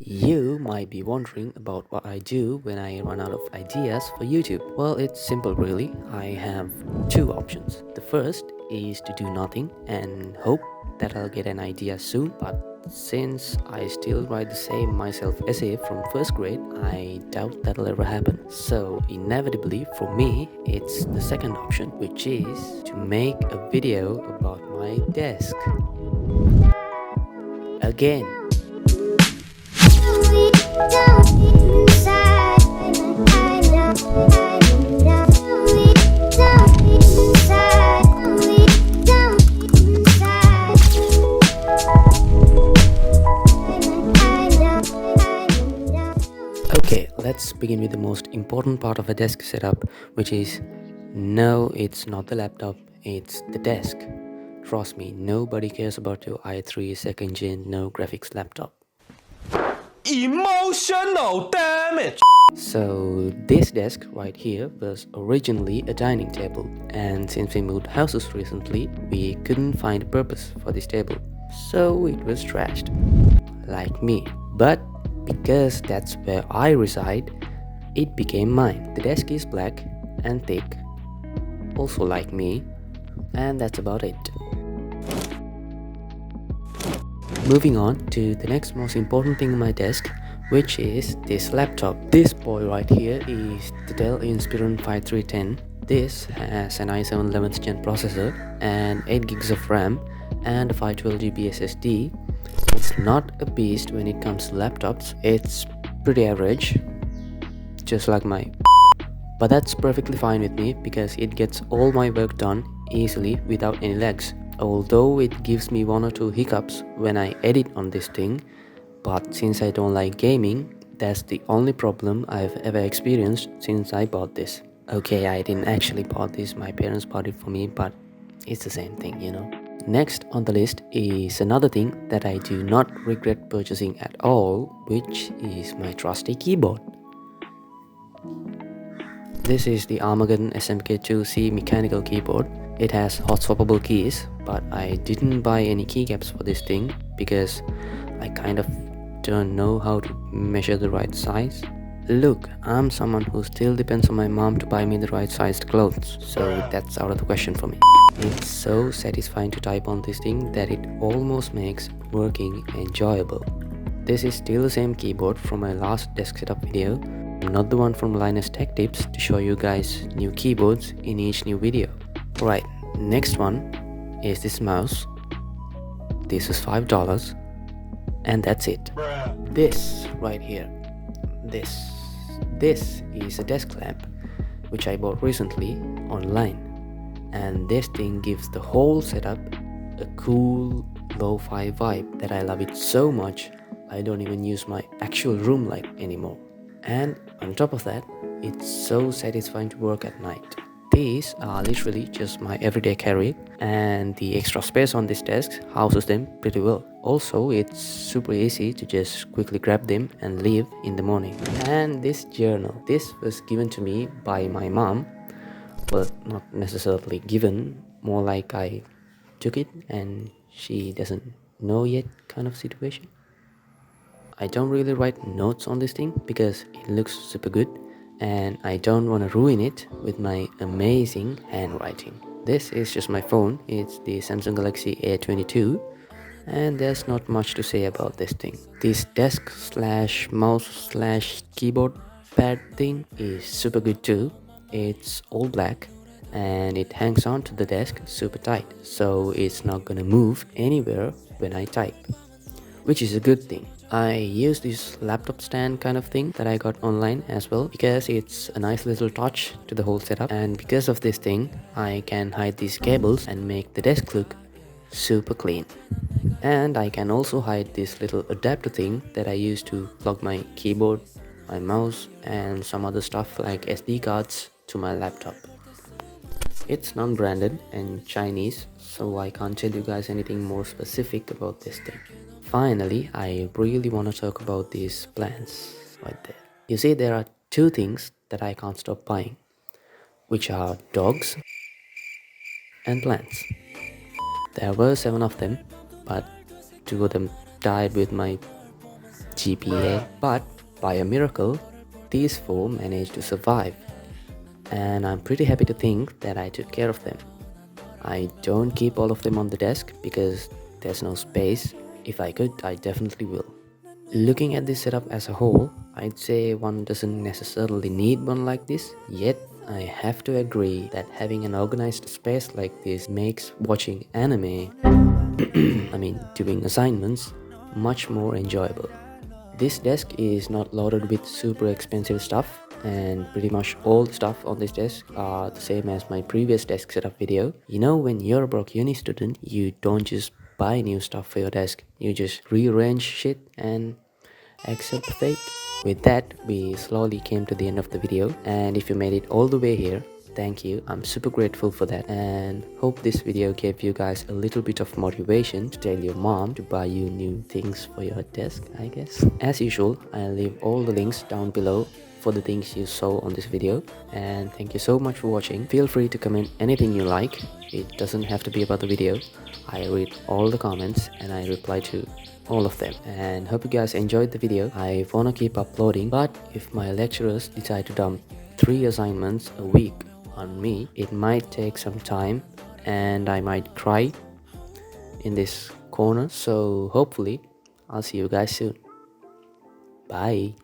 You might be wondering about what I do when I run out of ideas for YouTube. Well, it's simple really. I have two options. The first is to do nothing and hope that I'll get an idea soon, but since I still write the same myself essay from first grade, I doubt that'll ever happen. So, inevitably, for me, it's the second option, which is to make a video about my desk. Again. Okay, let's begin with the most important part of a desk setup, which is no, it's not the laptop, it's the desk. Trust me, nobody cares about your i3 second gen no graphics laptop. Emotional damage! So this desk right here was originally a dining table, and since we moved houses recently, we couldn't find a purpose for this table, so it was trashed, like me. But because that's where I reside, it became mine. The desk is black and thick, also like me, and that's about it. Moving on to the next most important thing on my desk, which is this laptop. This boy right here is the Dell Inspiron 5310. This has an i7 11th gen processor and 8 gigs of RAM and a 512GB SSD. It's not a beast when it comes to laptops. It's pretty average, just like my but that's perfectly fine with me because it gets all my work done easily without any lags. Although it gives me one or two hiccups when I edit on this thing, but since I don't like gaming, that's the only problem I've ever experienced since I bought this. Okay, I didn't actually bought this, my parents bought it for me, but it's the same thing, you know. Next on the list is another thing that I do not regret purchasing at all, which is my trusty keyboard. This is the Armageddon SMK2C mechanical keyboard. It has hot swappable keys, but I didn't buy any keycaps for this thing because I kind of don't know how to measure the right size. Look, I'm someone who still depends on my mom to buy me the right sized clothes, so that's out of the question for me. It's so satisfying to type on this thing that it almost makes working enjoyable. This is still the same keyboard from my last desk setup video, not the one from Linus Tech Tips to show you guys new keyboards in each new video. Right, next one is this mouse. This is $5 and that's it. This right here, this is a desk lamp which I bought recently online, and this thing gives the whole setup a cool lo-fi vibe that I love it so much I don't even use my actual room light anymore. And on top of that, it's so satisfying to work at night. These are literally just my everyday carry, and the extra space on this desk houses them pretty well. Also, it's super easy to just quickly grab them and leave in the morning. And this journal, this was given to me by my mom. Well, not necessarily given, more like I took it and she doesn't know yet kind of situation. I don't really write notes on this thing because it looks super good and I don't want to ruin it with my amazing handwriting. This is just my phone. It's the Samsung Galaxy A22 and there's not much to say about this thing. This desk slash mouse slash keyboard pad thing is super good too. It's all black and it hangs onto the desk super tight, so it's not gonna move anywhere when I type, which is a good thing. I use this laptop stand kind of thing that I got online as well because it's a nice little touch to the whole setup, and because of this thing I can hide these cables and make the desk look super clean. And I can also hide this little adapter thing that I use to plug my keyboard, my mouse and some other stuff like SD cards to my laptop. It's non-branded and Chinese, so I can't tell you guys anything more specific about this thing. Finally, I really want to talk about these plants right there. You see, there are two things that I can't stop buying, which are dogs and plants. There were 7 of them, but 2 of them died with my GPA. But by a miracle, these 4 managed to survive. And I'm pretty happy to think that I took care of them. I don't keep all of them on the desk because there's no space. If I could, I definitely will. Looking at this setup as a whole, I'd say one doesn't necessarily need one like this, yet I have to agree that having an organized space like this makes watching anime, doing assignments, much more enjoyable. This desk is not loaded with super expensive stuff, and pretty much all the stuff on this desk are the same as my previous desk setup video. You know, when you're a broke uni student, you don't just buy new stuff for your desk, you just rearrange shit and accept fate. With that, we slowly came to the end of the video, and if you made it all the way here, thank you. I'm super grateful for that, and hope this video gave you guys a little bit of motivation to tell your mom to buy you new things for your desk, I guess. As usual, I'll leave all the links down below for the things you saw on this video, and thank you so much for watching. Feel free to comment anything you like. It doesn't have to be about the video. I read all the comments and I reply to all of them, and hope you guys enjoyed the video. I wanna keep uploading, but if my lecturers decide to dump 3 assignments a week on me, it might take some time and I might cry in this corner. So hopefully I'll see you guys soon. Bye.